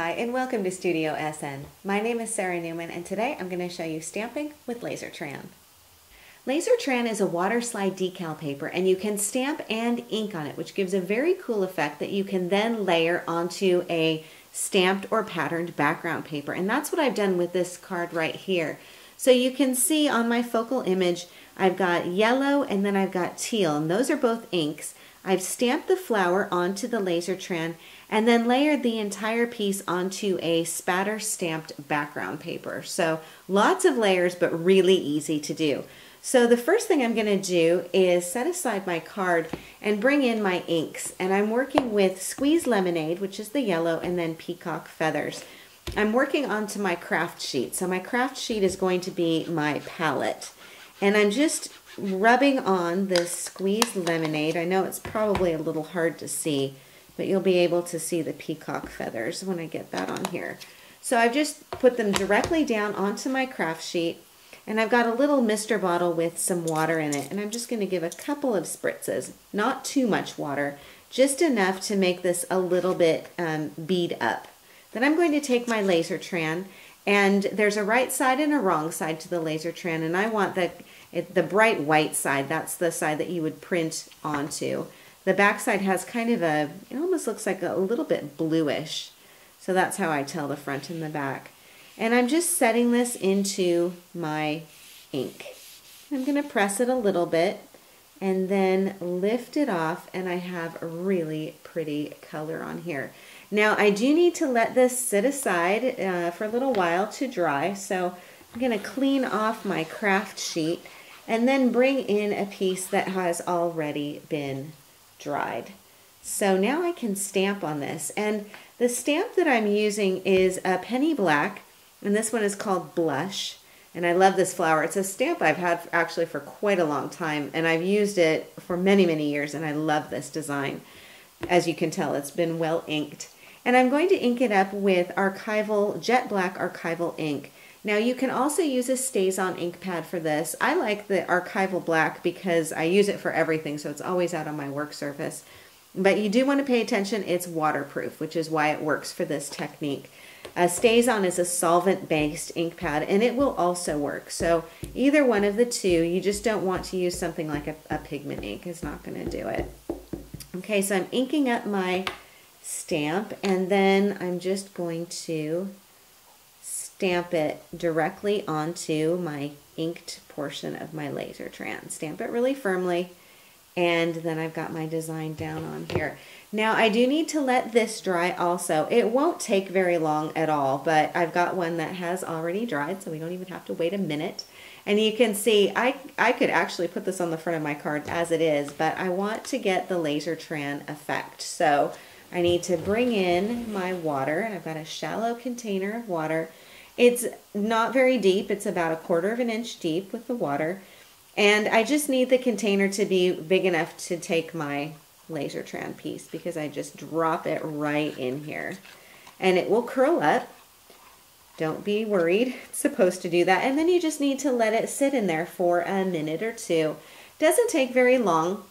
Hi and welcome to Studio SN. My name is Sara Naumann and today I'm going to show you stamping with Lazertran. Lazertran is a water slide decal paper and you can stamp and ink on it, which gives a very cool effect that you can then layer onto a stamped or patterned background paper. And that's what I've done with this card right here. So you can see on my focal image I've got yellow and then I've got teal, and those are both inks. I've stamped the flower onto the Lazertran and then layered the entire piece onto a Spatter stamped background paper. So lots of layers, but really easy to do. So the first thing I'm going to do is set aside my card and bring in my inks. And I'm working with Squeeze Lemonade, which is the yellow, and then Peacock Feathers. I'm working onto my craft sheet. So my craft sheet is going to be my palette. And I'm just rubbing on this Squeeze Lemonade. I know it's probably a little hard to see, but you'll be able to see the peacock feathers when I get that on here. So I've just put them directly down onto my craft sheet, and I've got a little mister bottle with some water in it, and I'm just going to give a couple of spritzes, not too much water, just enough to make this a little bit bead up. Then I'm going to take my Lazertran, and there's a right side and a wrong side to the Lazertran, and I want the bright white side. That's the side that you would print onto. The back side has kind of it almost looks like a little bit bluish. So that's how I tell the front and the back. And I'm just setting this into my ink. I'm going to press it a little bit and then lift it off, and I have a really pretty color on here. Now I do need to let this sit aside for a little while to dry, so I'm going to clean off my craft sheet and then bring in a piece that has already been dried. So now I can stamp on this, and the stamp that I'm using is a penny black, and this one is called Blush, and I love this flower. It's a stamp I've had actually for quite a long time, and I've used it for many years, and I love this design. As you can tell, it's been well inked. And I'm going to ink it up with Jet Black Archival ink. Now you can also use a StazOn ink pad for this. I like the Archival Black because I use it for everything, so it's always out on my work surface. But you do want to pay attention, it's waterproof, which is why it works for this technique. StazOn is a solvent-based ink pad, and it will also work. So either one of the two, you just don't want to use something like a pigment ink. It's not going to do it. Okay, so I'm inking up my stamp, and then I'm just going to stamp it directly onto my inked portion of my Lazertran. Stamp it really firmly, and then I've got my design down on here. Now I do need to let this dry also. It won't take very long at all, but I've got one that has already dried, so we don't even have to wait a minute. And you can see I could actually put this on the front of my card as it is, but I want to get the Lazertran effect. So I need to bring in my water, and I've got a shallow container of water. It's not very deep. It's about 1/4 of an inch deep with the water. And I just need the container to be big enough to take my Lazertran piece, because I just drop it right in here. And it will curl up. Don't be worried. It's supposed to do that. And then you just need to let it sit in there for a minute or two. Doesn't take very long.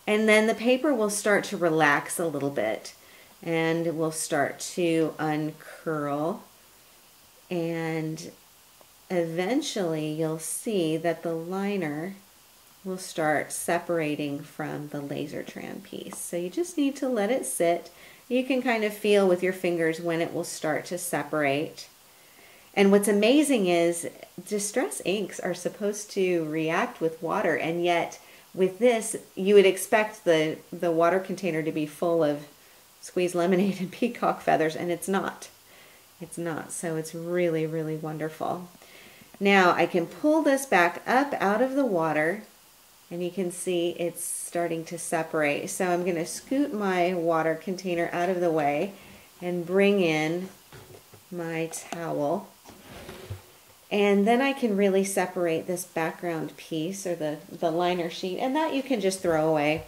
And then the paper will start to relax a little bit, and it will start to uncurl. And eventually you'll see that the liner will start separating from the Lazertran piece. So you just need to let it sit. You can kind of feel with your fingers when it will start to separate. And what's amazing is distress inks are supposed to react with water, and yet with this you would expect the water container to be full of Squeeze Lemonade and peacock feathers, and it's not. It's not, so it's really wonderful. Now I can pull this back up out of the water, and you can see it's starting to separate. So I'm going to scoot my water container out of the way and bring in my towel. And then I can really separate this background piece, or the liner sheet, and that you can just throw away.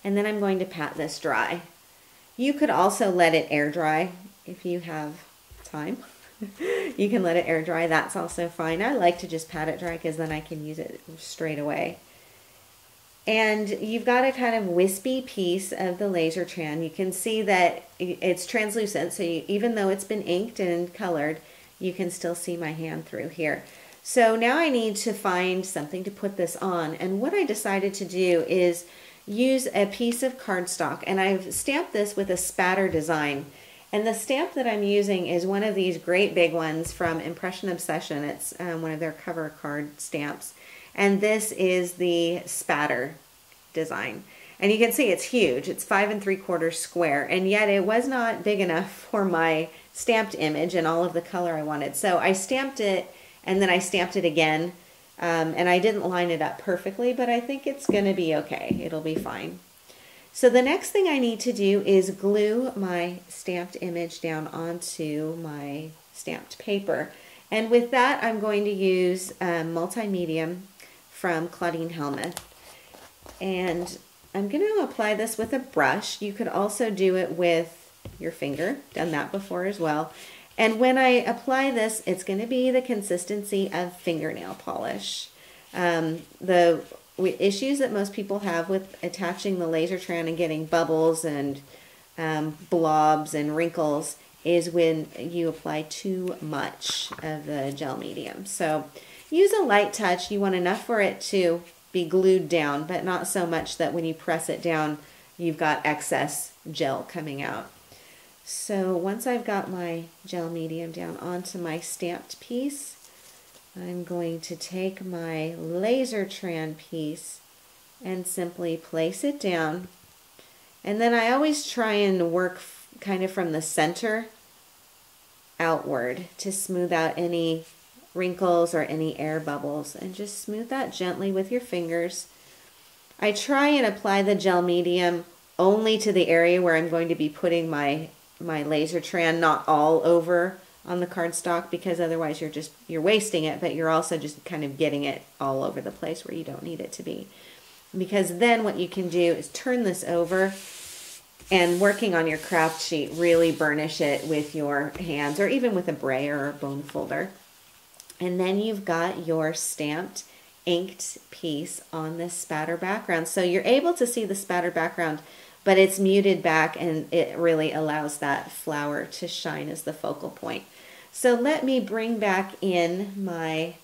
And then I'm going to pat this dry. You could also let it air dry if you have time. You can let it air dry, that's also fine. I like to just pat it dry because then I can use it straight away. And you've got a kind of wispy piece of the Lazertran. You can see that it's translucent, so even though it's been inked and colored, you can still see my hand through here. So now I need to find something to put this on. And what I decided to do is use a piece of cardstock, and I've stamped this with a spatter design. And the stamp that I'm using is one of these great big ones from Impression Obsession. It's one of their cover card stamps. And this is the Spatter design. And you can see it's huge. It's 5 3/4 square, and yet it was not big enough for my stamped image and all of the color I wanted. So I stamped it, and then I stamped it again, and I didn't line it up perfectly, but I think it's going to be okay. It'll be fine. So the next thing I need to do is glue my stamped image down onto my stamped paper. And with that, I'm going to use multi-medium from Claudine Helmuth. And I'm going to apply this with a brush. You could also do it with your finger. Done that before as well. And when I apply this, it's going to be the consistency of fingernail polish. The issues that most people have with attaching the Lazertran and getting bubbles and blobs and wrinkles is when you apply too much of the gel medium. So use a light touch. You want enough for it to be glued down, but not so much that when you press it down, you've got excess gel coming out. So once I've got my gel medium down onto my stamped piece, I'm going to take my Lazertran piece and simply place it down. And then I always try and work kind of from the center outward to smooth out any wrinkles or any air bubbles, and just smooth that gently with your fingers. I try and apply the gel medium only to the area where I'm going to be putting my Lazertran, not all over on the cardstock, because otherwise you're wasting it, but you're also just kind of getting it all over the place where you don't need it to be. Because then what you can do is turn this over and, working on your craft sheet, really burnish it with your hands or even with a brayer or a bone folder. And then you've got your stamped inked piece on this spatter background. So you're able to see the spatter background, but it's muted back, and it really allows that flower to shine as the focal point. So let me bring back in my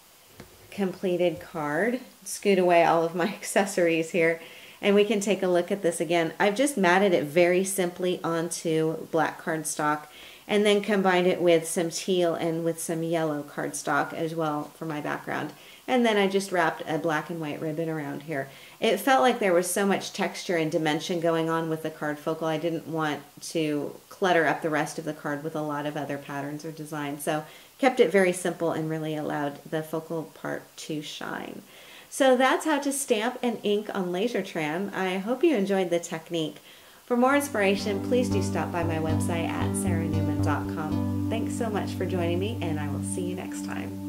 completed card, scoot away all of my accessories here, and we can take a look at this again. I've just matted it very simply onto black cardstock, and then combined it with some teal and with some yellow cardstock as well for my background. And then I just wrapped a black and white ribbon around here. It felt like there was so much texture and dimension going on with the card focal. I didn't want to clutter up the rest of the card with a lot of other patterns or designs. So kept it very simple and really allowed the focal part to shine. So that's how to stamp and ink on Lazertran. I hope you enjoyed the technique. For more inspiration, please do stop by my website at saranaumann.com. Thanks so much for joining me, and I will see you next time.